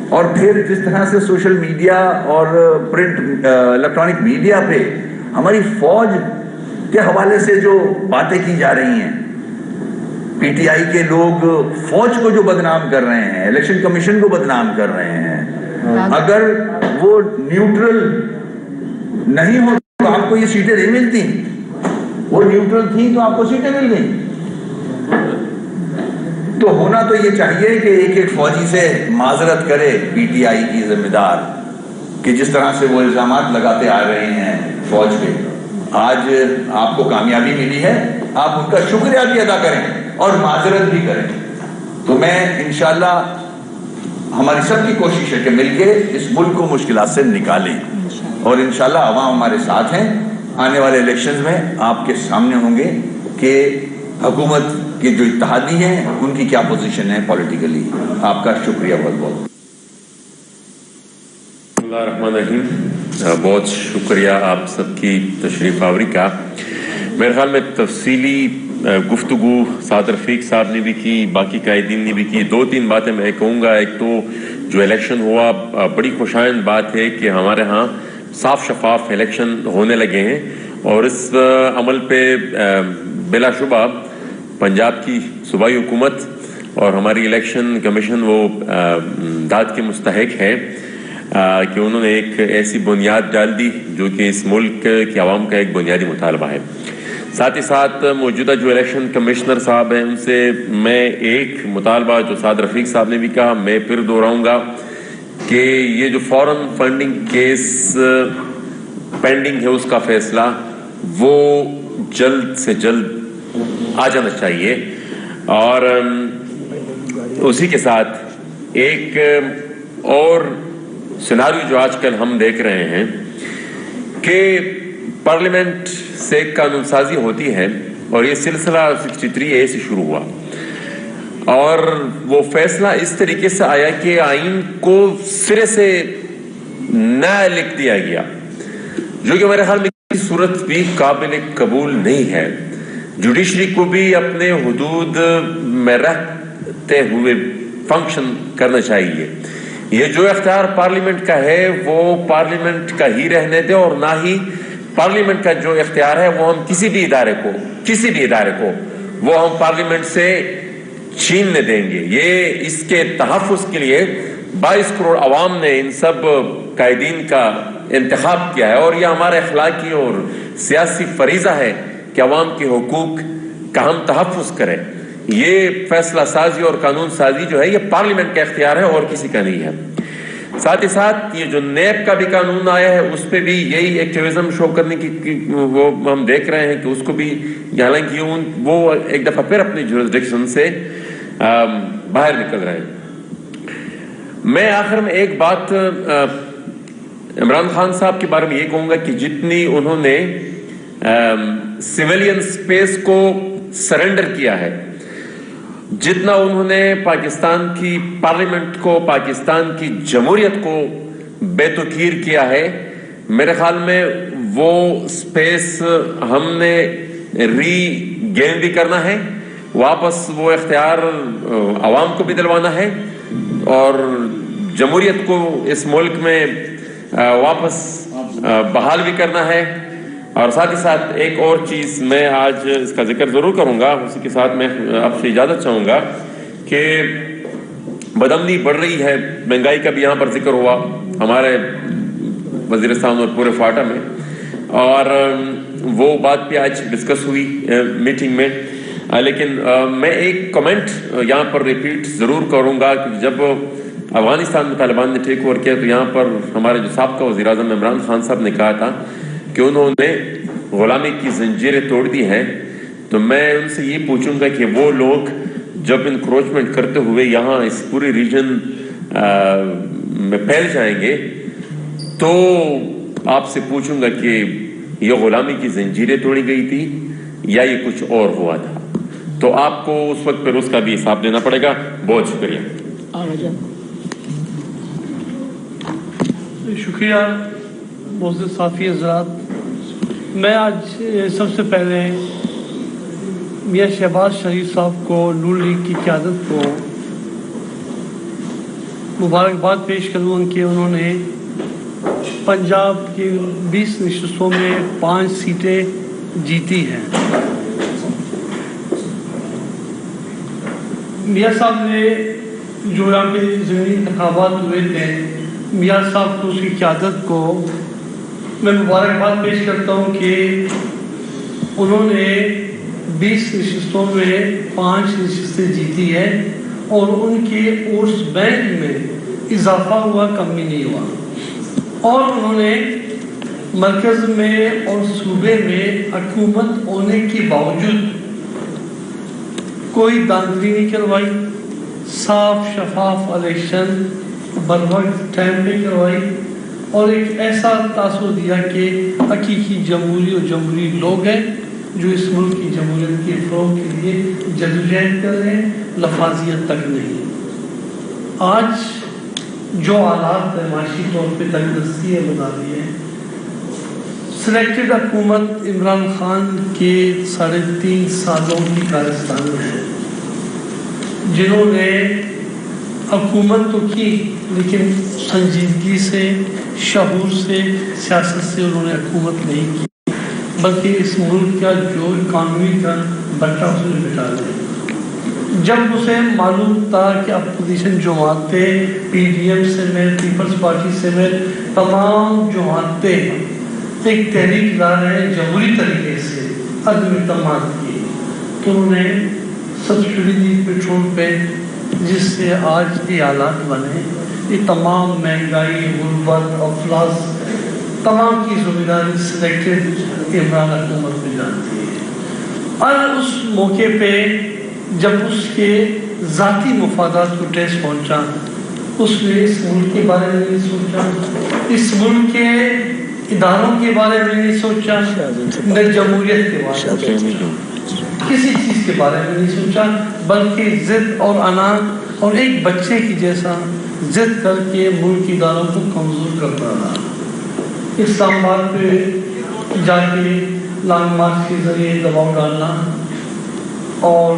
اور پھر جس طرح سے سوشل میڈیا اور پرنٹ الیکٹرانک میڈیا پہ ہماری فوج کے حوالے سے جو باتیں کی جا رہی ہیں, پی ٹی آئی کے لوگ فوج کو جو بدنام کر رہے ہیں, الیکشن کمیشن کو بدنام کر رہے ہیں, اگر وہ نیوٹرل نہیں ہو تو آپ کو یہ سیٹیں نہیں ملتی. وہ نیوٹرل تھی تو آپ کو سیٹیں مل گئی. تو ہونا تو یہ چاہیے کہ ایک ایک فوجی سے معذرت کرے پی ٹی آئی کی ذمہ دار کہ جس طرح سے وہ الزامات لگاتے آ رہے ہیں فوج پہ. آج آپ کو کامیابی ملی ہے, آپ ان کا شکریہ بھی ادا کریں اور معذرت بھی کریں. تو میں انشاءاللہ ہماری سب کی کوشش ہے کہ مل کے اس ملک کو مشکلات سے نکالیں, اور انشاءاللہ عوام ہمارے ساتھ ہیں. آنے والے الیکشنز میں آپ کے سامنے ہوں گے کہ حکومت کے جو اتحادی ہیں ان کی کیا پوزیشن ہے پولیٹیکلی. آپ کا شکریہ بہت بہت. بسم اللہ الرحمن الرحیم. بہت شکریہ آپ سب کی تشریف آوری کا. میرے خیال میں تفصیلی گفتگو سعد رفیق صاحب نے بھی کی, باقی قائدین نے بھی کی. 2-3 باتیں میں کہوں گا. ایک تو جو الیکشن ہوا, بڑی خوشائند بات ہے کہ ہمارے ہاں صاف شفاف الیکشن ہونے لگے ہیں, اور اس عمل پہ بلا شبہ پنجاب کی صوبائی حکومت اور ہماری الیکشن کمیشن وہ داد کے مستحق ہے کہ انہوں نے ایک ایسی بنیاد ڈال دی جو کہ اس ملک کی عوام کا ایک بنیادی مطالبہ ہے. ساتھ ہی ساتھ موجودہ جو الیکشن کمشنر صاحب ہیں ان سے میں ایک مطالبہ جو سعد رفیق صاحب نے بھی کہا میں پھر دہراؤں گا کہ یہ جو فورن فنڈنگ کیس پینڈنگ ہے اس کا فیصلہ وہ جلد سے جلد آ جانا چاہیے. اور اسی کے ساتھ ایک اور سیناریو جو آج کل ہم دیکھ رہے ہیں کہ پارلیمنٹ سے قانون سازی ہوتی ہے, اور یہ سلسلہ 63A سے شروع ہوا, اور وہ فیصلہ اس طریقے سے آیا کہ آئین کو سرے سے نیا لکھ دیا گیا, جو کہ میرے خیال میں کسی صورت بھی قابل قبول نہیں ہے. جوڈیشری کو بھی اپنے حدود میں رہتے ہوئے فنکشن کرنا چاہیے. یہ جو اختیار پارلیمنٹ کا ہے وہ پارلیمنٹ کا ہی رہنے دے, اور نہ ہی پارلیمنٹ کا جو اختیار ہے وہ ہم کسی بھی ادارے کو وہ ہم پارلیمنٹ سے چھیننے دیں گے. یہ اس کے تحفظ کے لیے 22 کروڑ عوام نے ان سب قائدین کا انتخاب کیا ہے, اور یہ ہمارا اخلاقی اور سیاسی فریضہ ہے کہ عوام کے حقوق کا ہم تحفظ کریں. یہ فیصلہ سازی اور قانون سازی جو ہے یہ پارلیمنٹ کا اختیار ہے اور کسی کا نہیں ہے. ساتھ ہی ساتھ یہ جو نیب کا بھی قانون آیا ہے اس پہ بھی یہی ایکٹیویزم شو کرنے کی وہ ہم دیکھ رہے ہیں کہ اس کو بھی, حالانکہ وہ ایک دفعہ پھر اپنی جورسڈکشن سے باہر نکل رہے ہیں. میں آخر میں ایک بات عمران خان صاحب کے بارے میں یہ کہوں گا کہ جتنی انہوں نے سویلین سپیس کو سرنڈر کیا ہے, جتنا انہوں نے پاکستان کی پارلیمنٹ کو, پاکستان کی جمہوریت کو بے توقیر کیا ہے, میرے خیال میں وہ سپیس ہم نے ری گین بھی کرنا ہے, واپس وہ اختیار عوام کو بھی دلوانا ہے, اور جمہوریت کو اس ملک میں واپس بحال بھی کرنا ہے. اور ساتھ ہی ساتھ ایک اور چیز میں آج اس کا ذکر ضرور کروں گا، اسی کے ساتھ میں آپ سے اجازت چاہوں گا کہ بدامنی بڑھ رہی ہے، مہنگائی کا بھی یہاں پر ذکر ہوا ہمارے وزیرستان اور پورے فاٹا میں، اور وہ بات بھی آج ڈسکس ہوئی میٹنگ میں. لیکن میں ایک کمنٹ یہاں پر ریپیٹ ضرور کروں گا کہ جب افغانستان میں طالبان نے ٹیک اوور کیا تو یہاں پر ہمارے جو سابقہ وزیر اعظم عمران خان صاحب نے کہا تھا کہ انہوں نے غلامی کی زنجیریں توڑ دی ہیں. تو میں ان سے یہ پوچھوں گا کہ وہ لوگ جب انکروچمنٹ کرتے ہوئے یہاں اس پوری ریجن میں پھیل جائیں گے تو آپ سے پوچھوں گا کہ یہ غلامی کی زنجیریں توڑی گئی تھی یا یہ کچھ اور ہوا تھا. تو آپ کو اس وقت پھر اس کا بھی حساب دینا پڑے گا. بہت شکریہ. شکریہ معزز صافی حضرات. میں آج سب سے پہلے میاں شہباز شریف صاحب کو نون لیگ کی قیادت کو مبارکباد پیش کروں کہ انہوں نے پنجاب کی 20 نشستوں میں 5 سیٹیں جیتی ہیں. میاں صاحب نے جو یہاں پہ ضمنی انتخابات ہوئے تھے، میاں صاحب کو اس کی قیادت کو میں مبارکباد پیش کرتا ہوں کہ انہوں نے 20 نشستوں میں 5 نشستیں جیتی ہیں اور ان کے ووٹس بینک میں اضافہ ہوا، کمی نہیں ہوا. اور انہوں نے مرکز میں اور صوبے میں حکومت ہونے کے باوجود کوئی دھاندلی نہیں کروائی، صاف شفاف الیکشن بروقت ٹائم پہ کروائی اور ایک ایسا تاثر دیا کہ حقیقی جمہوری اور جمہوری لوگ ہیں جو اس ملک کی جمہوریت کے فروغ کے لیے جدوجہد کر رہے ہیں، لفاظیت تک نہیں. آج جو حالات معاشی طور پہ تنگدستی بنا دی ہے، سلیکٹڈ حکومت عمران خان کے 3.5 سالوں کی کارستان ہے، جنہوں نے حکومت تو کی لیکن سنجیدگی سے، شعور سے، سیاست سے انہوں نے حکومت نہیں کی، بلکہ اس ملک کا جو اکانومی کا بٹا اس نے بٹا دیا. جب اسے معلوم تھا کہ اپوزیشن جماعتیں پی ڈی ایم سے میں، پیپلز پارٹی سے میں، تمام جماعتیں ایک تحریک لا رہے ہیں جمہوری طریقے سے عدم اعتماد کی، تو انہوں نے سبسڈی دی پیٹرول پہ، جس سے آج یہ حالات بنے. یہ تمام مہنگائی، غربت، افلاس، تمام کی ذمہ داری سلیکٹڈ عمران حکومت میں جانتی ہے. اور اس موقع پہ جب اس کے ذاتی مفادات کو ٹیسٹ پہنچا، اس نے اس ملک کے بارے میں نہیں سوچا، اس ملک کے اداروں کے بارے میں نہیں سوچا، نہ جمہوریت کے بارے میں، کسی چیز کے بارے میں نہیں سوچا، بلکہ ضد اور انا اور ایک بچے کی جیسا ضد کر کے ملک کی اداروں کو کمزور کرتا رہا. اسلام آباد پہ جا کے لانگ مارچ کے ذریعے دباؤ ڈالنا اور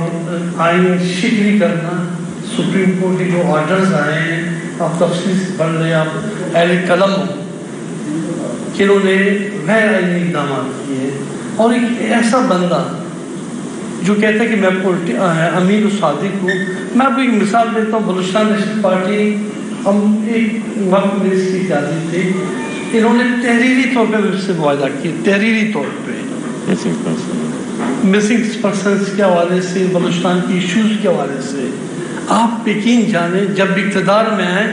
آئین شکنی کرنا، سپریم کورٹ کے جو آرڈرز آئے ہیں، آپ تفصیل سے پڑھ لیں، آپ اہل قلم ہو کہ انہوں نے غیر آئینی اقدامات کیے. اور ایک ایسا بندہ جو کہتا ہے کہ میں امیر و صادق ہوں. میں آپ کو ایک مثال دیتا ہوں. بلوچستان نیشنل پارٹی، ہم ایک وقت میں اس کی قیادت تھی، انہوں نے تحریری طور پہ مجھ سے معاہدہ کیا، تحریری طور پہ مسنگ پرسنس کے حوالے سے، بلوچستان کی ایشوز کے حوالے سے. آپ یقین جانیں جب اقتدار میں آئے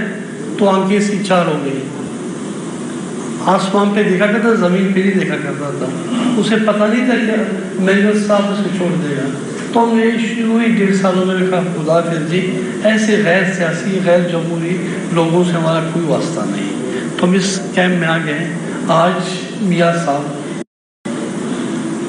تو آنکھیں سی چار ہو گئی. آسمان پہ دیکھا کرتا تھا، زمین پہ نہیں دیکھا کرتا تھا. اسے پتہ نہیں تھا کہ مینگل صاحب اسے چھوڑ دے گا. تو ہم نے شروع ہی 1.5 سالوں میں کہا خدا حافظ جی، ایسے غیر سیاسی، غیر جمہوری لوگوں سے ہمارا کوئی واسطہ نہیں. تو ہم اس کیمپ میں آ گئے. آج میاں صاحب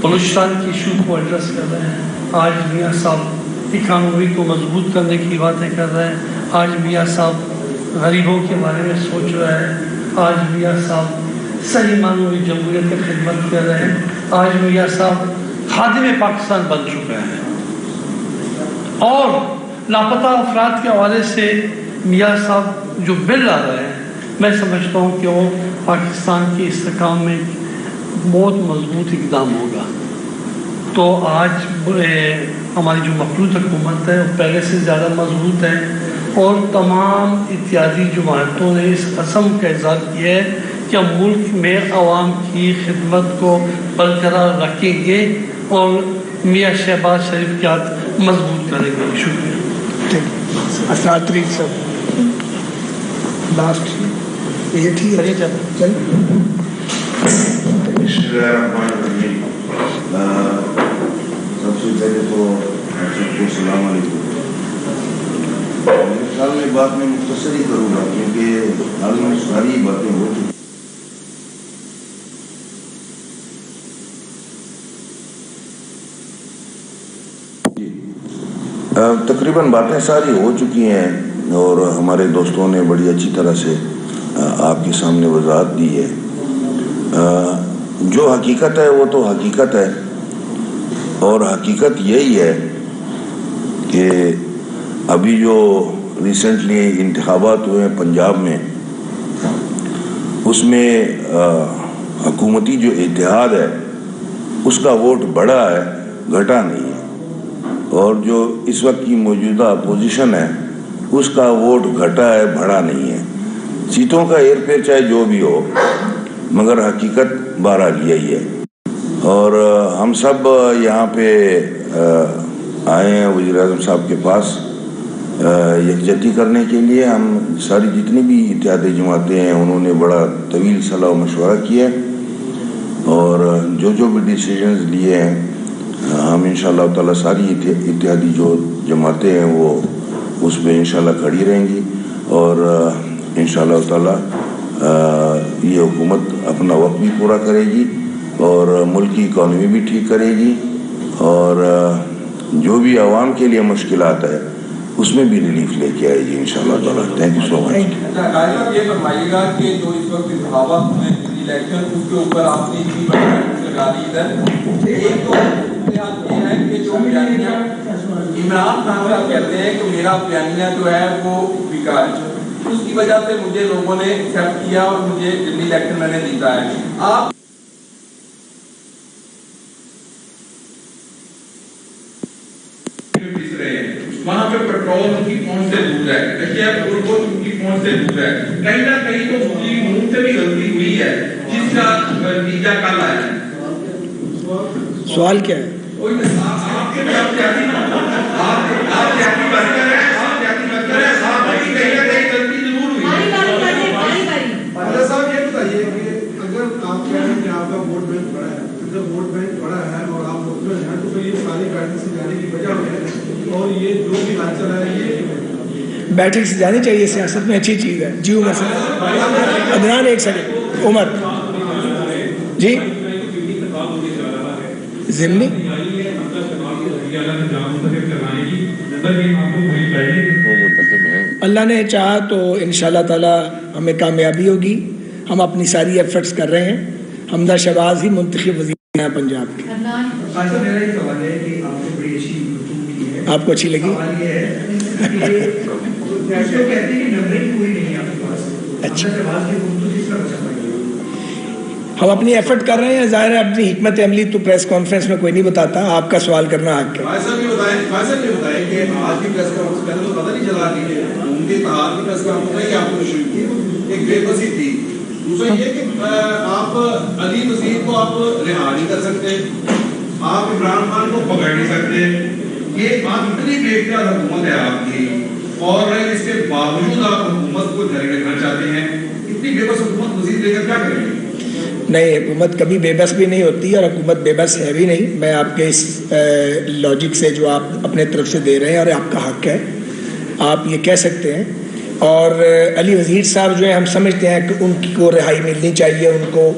بلوچستان کی ایشو کو ایڈریس کر رہے ہیں. آج میاں صاحب اکانومی کو مضبوط کرنے کی باتیں کر رہے ہیں. آج میاں صاحب غریبوں کے بارے میں سوچ رہے ہیں. آج میاں صاحب صحیح معنوں میں جمہوریت کی خدمت کر رہے ہیں. آج میاں صاحب خادم پاکستان بن چکے ہیں. اور لاپتہ افراد کے حوالے سے میاں صاحب جو بل لا رہے ہیں، میں سمجھتا ہوں کہ وہ پاکستان کے استحکام میں بہت مضبوط اقدام ہوگا. تو آج ہماری جو مخلوط حکومت ہے وہ پہلے سے زیادہ مضبوط ہے اور تمام اتحادی جماعتوں نے اس قسم کا اظہار کیا ہے کہ ہم ملک میں عوام کی خدمت کو برقرار رکھیں گے اور میاں شہباز شریف کے ہاتھ مضبوط کریں گے. شکریہ. اسرار طریق صاحب لاسٹ یہ ٹھیک ہے. سب سے پہلے تو آپ سب کو السلام علیکم. میرے خیال میں بات میں مختصر ہی کروں گا کیونکہ حال میں ساری باتیں ہو چکی. تقریباً باتیں ساری ہو چکی ہیں اور ہمارے دوستوں نے بڑی اچھی طرح سے آپ کے سامنے وضاحت دی ہے. جو حقیقت ہے وہ تو حقیقت ہے اور حقیقت یہی ہے کہ ابھی جو ریسنٹلی انتخابات ہوئے ہیں پنجاب میں، اس میں حکومتی جو اتحاد ہے اس کا ووٹ بڑھا ہے، گھٹا نہیں ہے، اور جو اس وقت کی موجودہ اپوزیشن ہے اس کا ووٹ گھٹا ہے، بڑھا نہیں ہے. سیٹوں کا ہیر پھیر چاہے جو بھی ہو مگر حقیقت بہرحال یہی ہے. اور ہم سب یہاں پہ آئے ہیں وزیر اعظم صاحب کے پاس یکجہتی کرنے کے لیے. ہم ساری جتنی بھی اتحادی جماعتیں ہیں انہوں نے بڑا طویل صلاح و مشورہ کیا اور جو بھی ڈیسیجنز لیے ہیں ہم انشاءاللہ تعالیٰ ساری اتحادی جو جماعتیں ہیں وہ اس پہ انشاءاللہ کھڑی رہیں گی اور انشاءاللہ تعالیٰ یہ حکومت اپنا وقت بھی پورا کرے گی اور ملک کی اکانومی بھی ٹھیک کرے گی اور جو بھی عوام کے لیے مشکلات ہے اس میں بھی ریلیف لے کے آئے گی انشاءاللہ تعالیٰ. تھینک یو سو مچ. یہ فرمائیے گا کہ جو اس وقت انتخابات ہوئے الیکشن اس کے اوپر آپ نے اتنی بڑی لگا دی ادھر. ایک تو یہ ہے کہ جو بیانیہ عمران خان صاحب کہتے ہیں کہ میرا بیانیہ جو ہے وہ بیکار ہے، اس کی وجہ سے مجھے لوگوں نے ایکسیپٹ کیا اور مجھے دلی الیکشن میں نے جیتا ہے. آپ وہاں پہ پیٹرول ان کی پہنچ سے دور ہے، اشیاء پوربوت ان کی پہنچ سے دور ہے. کہیں نہ کہیں تو مسلم ملک سے بھی غلطی ہوئی ہے جس کا نتیجہ کل آیا ہے. سوال کیا ہے؟ آپ کے پاس آپ سیاسی ورکر ہیں، آپ سیاسی ورکر ہیں، آپ کی کہیں نہ کہیں غلطی ضرور ہوئی ہے. فاضل صاحب یہ بتائیے کہ اگر آپ کہہ رہے ہیں کہ آپ کا ووٹ بینک بڑا ہے، اگر ووٹ بینک بڑا ہے اور آپ مطمئن ہیں تو پھر یہ ساری بیٹھک سے جانے کی وجہ ہے اور یہ جو بھی حال چل رہا ہے یہ بیٹھک سے جانی چاہیے، سیاست میں اچھی چیز ہے. جی عمر صاحب. عدنان ایک سیکنڈ. عمر جی ضمنی اللہ نے چاہا تو انشاءاللہ تعالی ہمیں کامیابی ہوگی. ہم اپنی ساری ایفرٹس کر رہے ہیں. حمدہ شہباز ہی منتخب وزیر ہیں پنجاب کے. میرا یہ سوال ہے کہ آپ نے بڑی اچھی گفتگو کی ہے، آپ کو اچھی لگی؟ سوال یہ ہے کہ کہتے ہیں کہ نمبرنگ کوئی نہیں ہے آپ کے پاس. اچھا، شہباز کی گفتگو کس طرح بچا پائیں گے؟ ہم اپنی ایفرٹ کر رہے ہیں. ظاہر ہے اپنی حکمت عملی تو پریس کانفرنس میں کوئی نہیں بتاتا. آپ کا سوال کرنا حق ہے. صاحب یہ بتائیں کہ آج کی پریس کانفرنس پہلے تو پتہ نہیں چلا کہ ان کے اتحاد کی پریس کانفرنس ہی آپ نے شروع کی، ایک بے بسی تھی. دوسرا یہ کہ آپ علی وزیر کو آپ رہا نہیں کر سکتے، آپ عمران خان کو پکڑ نہیں سکتے. یہ آپ اتنی بے اختیار حکومت ہے آپ کی اور اس کے باوجود آپ حکومت کو جاری رکھنا چاہتے ہیں. اتنی بے بس حکومت مزید لے کر کیا کریں گے؟ نہیں، حکومت کبھی بے بس بھی نہیں ہوتی اور حکومت بے بس ہے بھی نہیں. میں آپ کے اس لاجک سے جو آپ اپنے طرف سے دے رہے ہیں اور آپ کا حق ہے، آپ یہ کہہ سکتے ہیں. اور علی وزیر صاحب جو ہے ہم سمجھتے ہیں کہ ان کو رہائی ملنی چاہیے، ان کو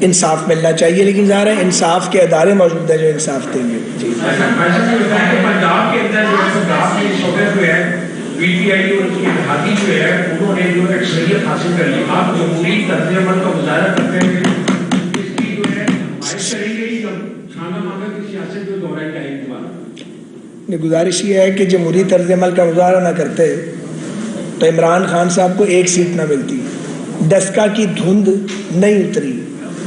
انصاف ملنا چاہیے، لیکن ظاہر ہے انصاف کے ادارے موجود ہیں جو انصاف دیں گے. جی پنجاب کے اندر جو ہے پنجاب کے شعبے جو ہے پی ٹی آئی اور اس کی اتحادی جو ہے انہوں نے جو اکثریت حاصل کر لی. آپ جمہوری طرز عمل کا مظاہرہ کرتے ہیں، اس کی جو ہے حمایت کریں گے یا کھانا مانگا کی سیاست جو دہرائی جائے گی دوبارہ؟ گزارش یہ ہے کہ جمہوری طرز عمل کا مظاہرہ نہ کرتے تو عمران خان صاحب کو ایک سیٹ نہ ملتی. ڈسکا کی دھند نہیں اتری